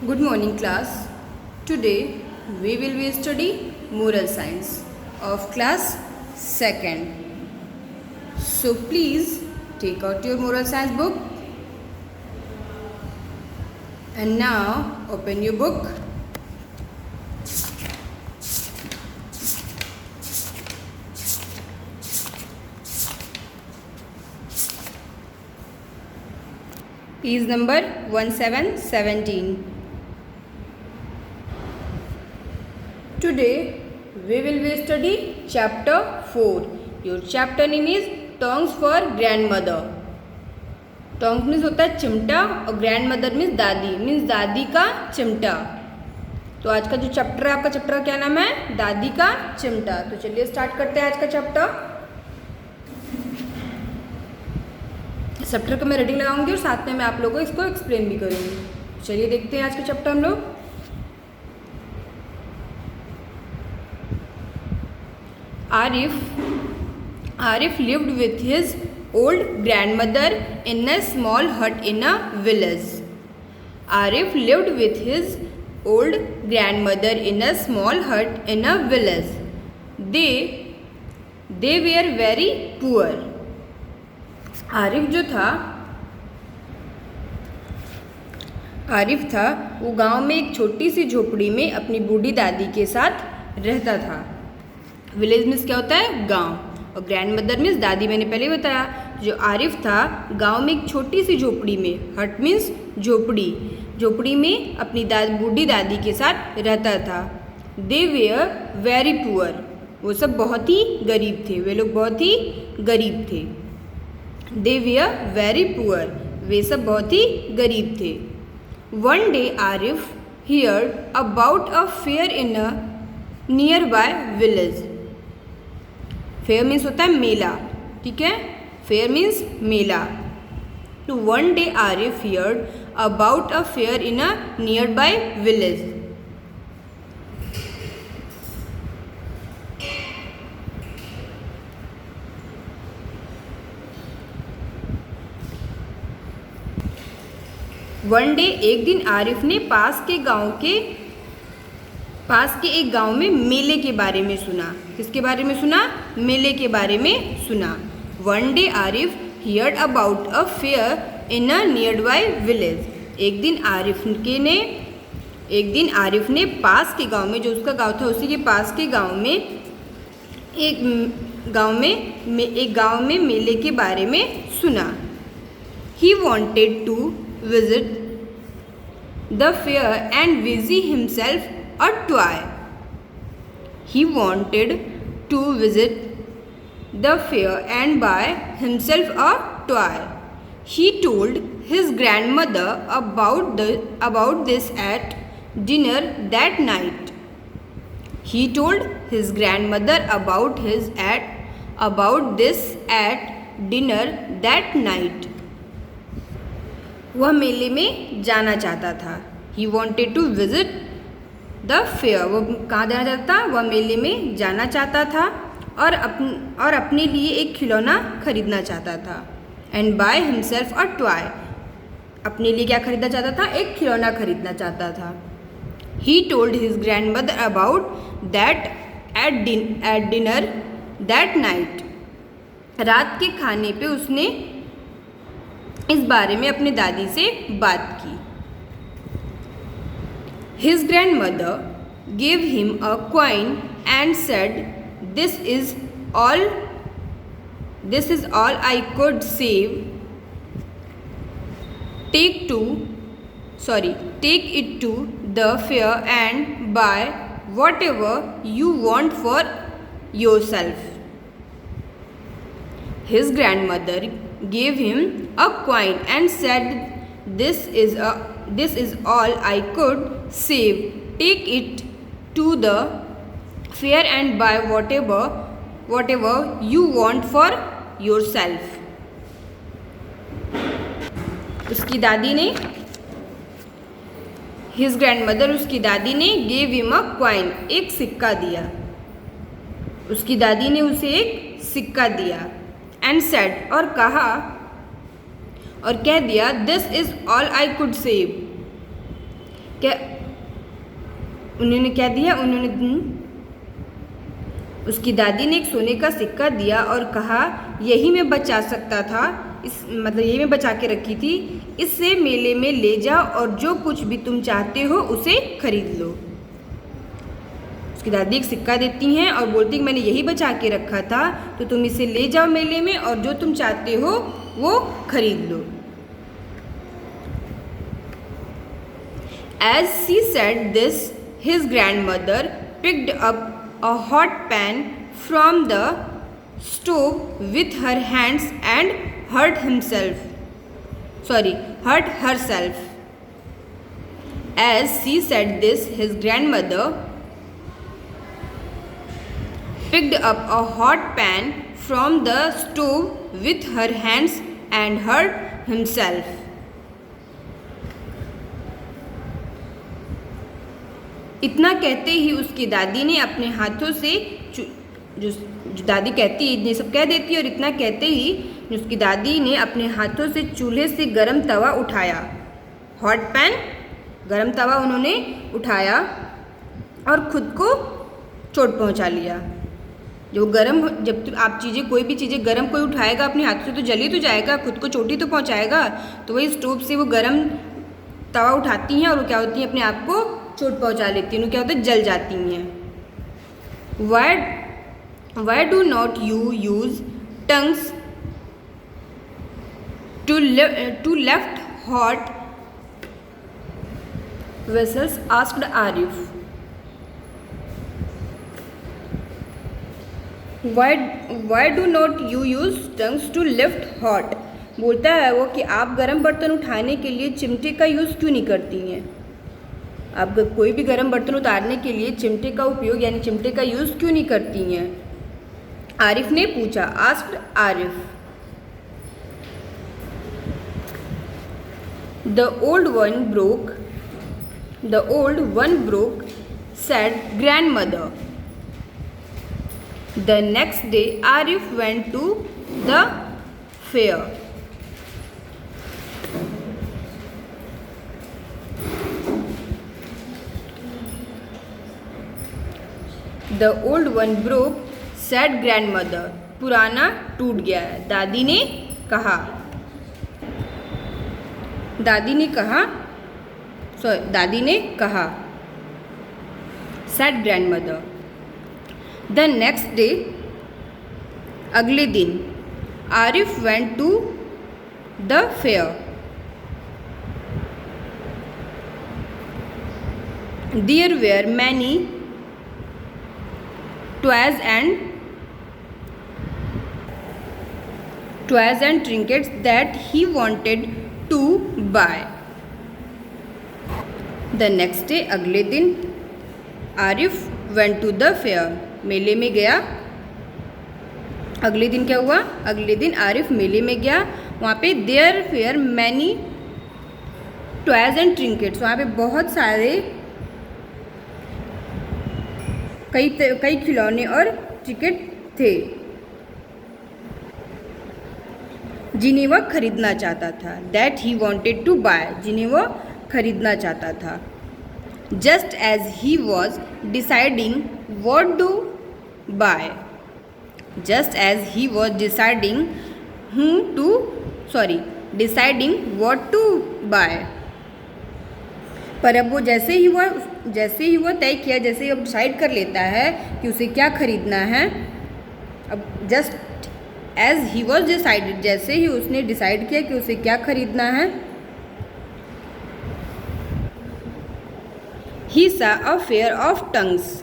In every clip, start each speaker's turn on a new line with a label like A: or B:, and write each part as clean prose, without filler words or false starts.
A: Good morning class. Today we will be study moral science of class 2nd. So please take out your moral science book and now open your book. Page number 1717. Today we will be study chapter 4. Your chapter name is Tongs for Grandmother. Tong means होता है चिमटा और grandmother means दादी, means दादी का चिमटा. तो आज का जो चैप्टर है, आपका चैप्टर का क्या नाम है? दादी का चिमटा. तो चलिए स्टार्ट करते हैं आज का चैप्टर. चैप्टर का मैं रीडिंग लगाऊंगी और साथ में मैं आप लोगों को इसको एक्सप्लेन भी करूंगी. चलिए देखते हैं आज का चैप्टर हम लोग. Arif lived with his old grandmother in a small hut in a village. Arif lived with his old grandmother in a small hut in a village. They were very poor. Arif था वो गांव में एक छोटी सी झोपड़ी में अपनी बूढ़ी दादी के साथ रहता था. विलेज मीन्स क्या होता है? गांव. और ग्रैंड मदर मीन्स दादी. मैंने पहले बताया. जो आरिफ था गांव में एक छोटी सी झोपड़ी में, हट मीन्स झोपड़ी, झोपड़ी में अपनी बूढ़ी दादी के साथ रहता था. दे वेयर वेरी पुअर. वो सब बहुत ही गरीब थे. वे लोग बहुत ही गरीब थे. दे वेयर वेरी पुअर. वे सब बहुत ही गरीब थे. One day Arif heard about a fair in a near by village. Fair means होता है मेला. ठीक है, फेयर मीन्स मेला. तो one day Arif heard about a fair in a near by village. One day एक दिन आरिफ ने पास के एक गांव में मेले के बारे में सुना. किसके बारे में सुना? मेले के बारे में सुना. One day Arif heard about a fair in a near by village. एक दिन आरिफ ने पास के गांव में, जो उसका गांव था उसी के पास के गांव में एक गांव में मेले के बारे में सुना. He wanted to visit the fair and busy himself a toy. He wanted to visit the fair and buy himself a toy. He told his grandmother about this at dinner that night. He told his grandmother about this at dinner that night. वह मेले में जाना चाहता था. He wanted to visit the fair. वो कहाँ जाना चाहता था? वह मेले में जाना चाहता था और अपने लिए एक खिलौना खरीदना चाहता था. And by himself a toy. अपने लिए क्या खरीदना चाहता था? एक खिलौना खरीदना चाहता था. He told his grand mother about that at dinner that night. रात के खाने पे उसने इस बारे में अपनी दादी से बात की. His grandmother gave him a coin and said, "This is all I could save. Take it to the fair and buy whatever you want for yourself." His grandmother gave him a coin and said, this is all I could save. Take it to the fair and buy whatever you want for yourself. उसकी दादी ने, his grandmother, उसकी दादी ने gave him a coin, एक सिक्का दिया. उसकी दादी ने उसे एक सिक्का दिया. एंड सेड, और कहा और कह दिया, this is all I could save. क्या उन्होंने क्या दिया? उसकी दादी ने एक सोने का सिक्का दिया और कहा, यही मैं बचा सकता था, यही मैं बचा के रखी थी, इससे मेले में ले जाओ और जो कुछ भी तुम चाहते हो उसे खरीद लो। उसकी दादी एक सिक्का देती हैं और बोलती कि मैंने यही बचा के रखा था, तो तुम इसे ले जाओ मेले में और जो तुम चाहते हो वो खरीद लो। As she said this, his grandmother picked up a hot pan from the stove with her hands and hurt herself. As she said this, his grandmother picked up a hot pan from the stove with her hands and hurt himself. इतना कहते ही उसकी दादी ने अपने हाथों से जो दादी कहती है ये सब कह देती है, और इतना कहते ही उसकी दादी ने अपने हाथों से चूल्हे से गर्म तवा उठाया। हॉट पैन, गर्म तवा उन्होंने उठाया और खुद को चोट पहुंचा लिया। जो गर्म, जब आप कोई भी चीज़ें गर्म कोई उठाएगा अपने हाथों से तो जल ही तो जाएगा, खुद को चोट ही तो पहुंचाएगा। तो वही स्टोव से वो गर्म तवा उठाती हैं और वो क्या होती हैं, अपने आप को चोट पहुंचा लेती हैं, क्या होता है, जल जाती हैं। Why do not you use tongues to lift hot vessels? asked Arif. Why do not you use tongues to lift hot? बोलता है वो कि आप गर्म बर्तन उठाने के लिए चिमटे का यूज़ क्यों नहीं करती हैं? आप कोई भी गर्म बर्तन उतारने के लिए चिमटे का उपयोग यानी चिमटे का यूज़ क्यों नहीं करती हैं? आरिफ ने पूछा। Asked Arif. The old one broke, said grandmother. The next day Arif went to the fair. The old one broke, said grandmother. पुराना टूट गया, दादी ने कहा। दादी ने कहा said grandmother. The next day, अगले दिन, Arif went to the fair. There were many toys and trinkets that he wanted to buy. The next day, अगले दिन, Arif went to the fair. मेले में गया। अगले दिन क्या हुआ? अगले दिन आरिफ मेले में गया। वहाँ पे there were many toys and trinkets. वहाँ पे बहुत सारे कई खिलौने और टिकट थे जिन्हें वह खरीदना चाहता था। That he wanted to buy. जिन्हें वह खरीदना चाहता था। Just as he was deciding what to buy. Just as he was deciding what to buy. पर अब वो जैसे ही वो तय किया, जैसे ही अब डिसाइड कर लेता है कि उसे क्या खरीदना है, अब just as he was decided, जैसे ही उसने डिसाइड किया कि उसे क्या खरीदना है, ही सा अ पेयर ऑफ टंग्स.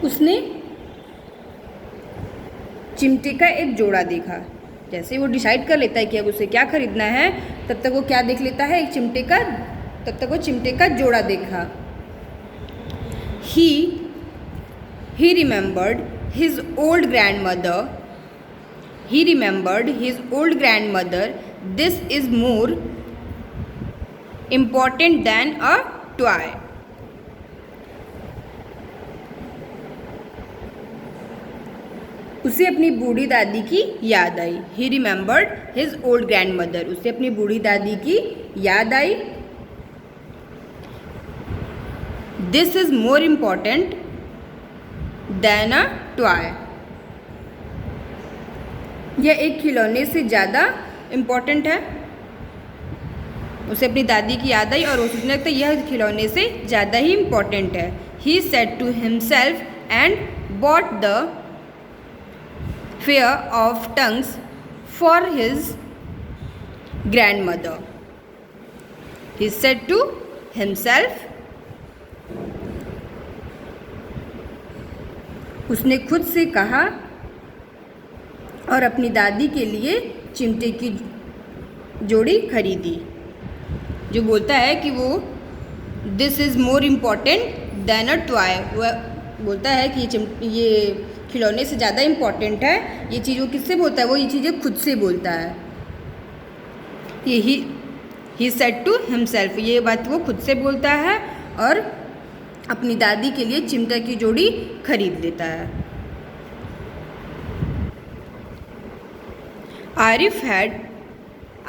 A: उसने चिमटे का एक जोड़ा देखा. जैसे वो डिसाइड कर लेता है कि अब उसे क्या खरीदना है, तब तक वो क्या देख लेता है, एक चिमटे का जोड़ा देखा. He remembered his old grandmother. This is more important than a toy. उसे अपनी बूढ़ी दादी की याद आई। He remembered his old grandmother. उसे अपनी बूढ़ी दादी की याद आई। This is more important than a toy. यह एक खिलौने से ज़्यादा इम्पॉर्टेंट है। उसे अपनी दादी की याद आई और उसे लगता है यह खिलौने से ज़्यादा ही इम्पॉर्टेंट है। He said to himself and bought the pair of tongs for his grandmother. He said to himself, उसने खुद से कहा और अपनी दादी के लिए चिमटे की जोड़ी खरीदी। जो बोलता है कि वो this is more important than a toy, वह बोलता है कि ये खिलौने से ज़्यादा इम्पॉर्टेंट है। ये चीज़ वो किससे बोलता है? वो ये चीज़ें खुद से बोलता है। ही सेड टू हिमसेल्फ, ये बात वो खुद से बोलता है और अपनी दादी के लिए चिमटा की जोड़ी खरीद लेता है।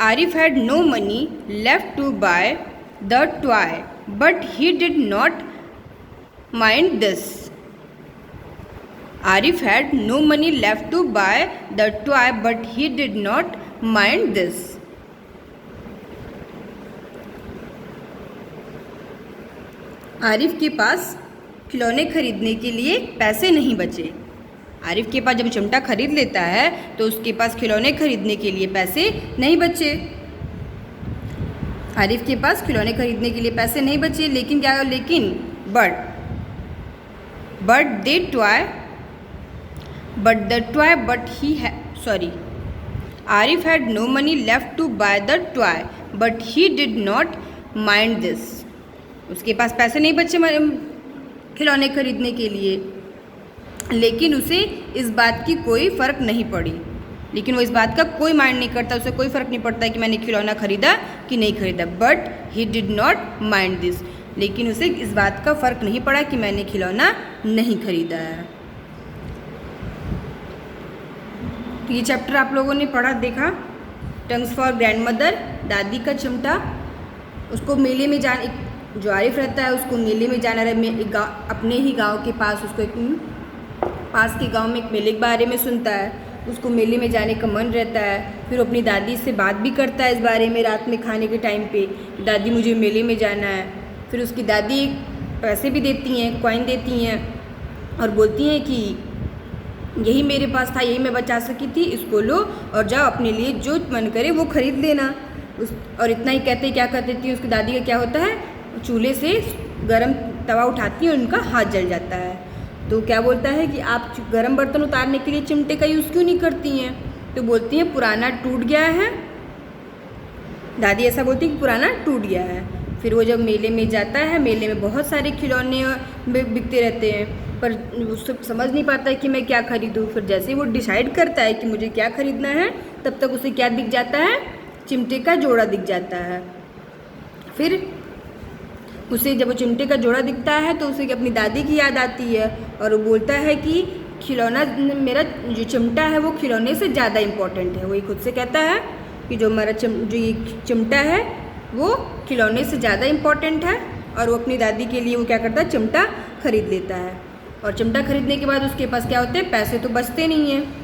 A: Arif had no money left to buy the toy, but he did not mind this. Arif had no money left to buy the toy, but he did not mind this. Arif के पास खिलौने खरीदने के लिए पैसे नहीं बचे। आरिफ के पास जब चिमटा खरीद लेता है तो उसके पास खिलौने खरीदने के लिए पैसे नहीं बचे। आरिफ के पास खिलौने खरीदने के लिए पैसे नहीं बचे, लेकिन क्या, लेकिन Arif had no money left to buy the toy, but he did not mind this. उसके पास पैसे नहीं बचे खिलौने खरीदने के लिए, लेकिन उसे इस बात की कोई फ़र्क नहीं पड़ी। लेकिन वो इस बात का कोई माइंड नहीं करता, उसे कोई फ़र्क नहीं पड़ता कि मैंने खिलौना खरीदा कि नहीं खरीदा। But he did not mind this, लेकिन उसे इस बात का फ़र्क नहीं पड़ा कि मैंने खिलौना नहीं खरीदा है। तो ये चैप्टर आप लोगों ने पढ़ा, देखा। टंग्स फॉर ग्रैंड मदर, दादी का चिमटा। उसको मेले में जो आरिफ रहता है उसको मेले में जाना रहे, अपने ही गांव के पास, उसको एक पास के गांव में एक मेले के बारे में सुनता है, उसको मेले में जाने का मन रहता है। फिर वो अपनी दादी से बात भी करता है इस बारे में रात में खाने के टाइम पे, दादी मुझे मेले में जाना है। फिर उसकी दादी पैसे भी देती हैं, कॉइन देती हैं और बोलती हैं कि यही मेरे पास था, यही मैं बचा सकी थी, इसको लो और जाओ अपने लिए जो मन करे वो खरीद लेना। और इतना ही कहते क्या कर देती है उसकी दादी का क्या होता है, चूल्हे से गरम तवा उठाती है और उनका हाथ जल जाता है। तो क्या बोलता है कि आप गरम बर्तन उतारने के लिए चिमटे का यूज़ क्यों नहीं करती हैं? तो बोलती हैं पुराना टूट गया है। दादी ऐसा बोलती है कि पुराना टूट गया है। फिर वो जब मेले में जाता है, मेले में बहुत सारे खिलौने बिकते रहते हैं, पर उससे समझ नहीं पाता है कि मैं क्या खरीदूँ। फिर जैसे ही वो डिसाइड करता है कि मुझे क्या खरीदना है, तब तक उसे क्या दिख जाता है, चिमटे का जोड़ा दिख जाता है। फिर उसे जब वो चिमटे का जोड़ा दिखता है तो उसे अपनी दादी की याद आती है और वो बोलता है कि खिलौना, मेरा जो चिमटा है वो खिलौने से ज़्यादा इम्पोर्टेंट है। वही खुद से कहता है कि जो ये चिमटा है वो खिलौने से ज़्यादा इम्पोर्टेंट है। और वो अपनी दादी के लिए वो क्या करता है, चिमटा खरीद लेता है। और चिमटा खरीदने के बाद उसके पास क्या होते हैं, पैसे तो बचते नहीं हैं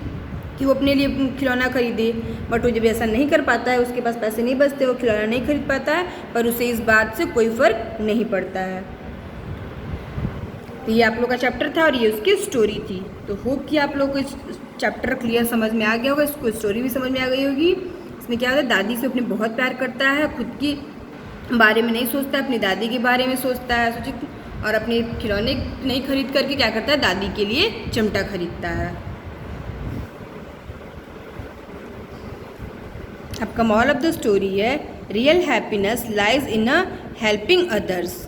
A: कि वो अपने लिए खिलौना खरीदे। बट वो जब ऐसा नहीं कर पाता है, उसके पास पैसे नहीं बचते, वो खिलौना नहीं खरीद पाता है, पर उसे इस बात से कोई फ़र्क नहीं पड़ता है। तो ये आप लोग का चैप्टर था और ये उसकी स्टोरी थी। तो होप कि आप लोग को इस चैप्टर क्लियर समझ में आ गया होगा, इसको स्टोरी भी समझ में आ गई होगी। इसमें क्या होता है, दादी से अपने बहुत प्यार करता है, खुद की बारे में नहीं सोचता, अपनी दादी के बारे में सोचता है, और अपने खिलौने नहीं खरीद करके क्या करता है, दादी के लिए चिमटा खरीदता है। आपका मॉरल ऑफ द स्टोरी है, real happiness lies in a helping others.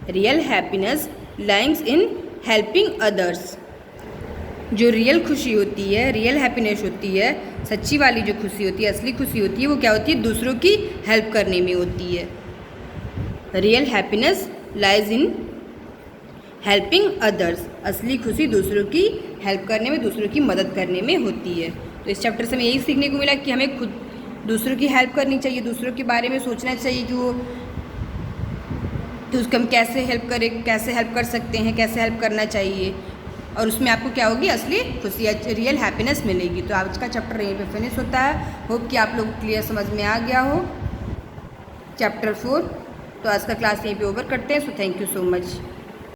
A: Real happiness lies in helping others. जो रियल खुशी होती है, रियल हैप्पीनेस होती है, सच्ची वाली जो खुशी होती है, असली खुशी होती है, वो क्या होती है, दूसरों की हेल्प करने में होती है। Real happiness lies in helping others, असली खुशी दूसरों की हेल्प करने में, दूसरों की मदद करने में होती है। तो इस चैप्टर से हमें यही सीखने को मिला कि हमें खुद दूसरों की हेल्प करनी चाहिए, दूसरों के बारे में सोचना चाहिए कि वो तो उसको हम कैसे हेल्प करें, कैसे हेल्प कर सकते हैं, कैसे हेल्प करना चाहिए, और उसमें आपको क्या होगी, असली खुशी, रियल हैप्पीनेस मिलेगी। तो आज का चैप्टर यहीं पे फिनिश होता है। होप कि आप लोग क्लियर समझ में आ गया हो चैप्टर 4। तो आज का क्लास यहीं पे ओवर करते हैं। So thank you so much.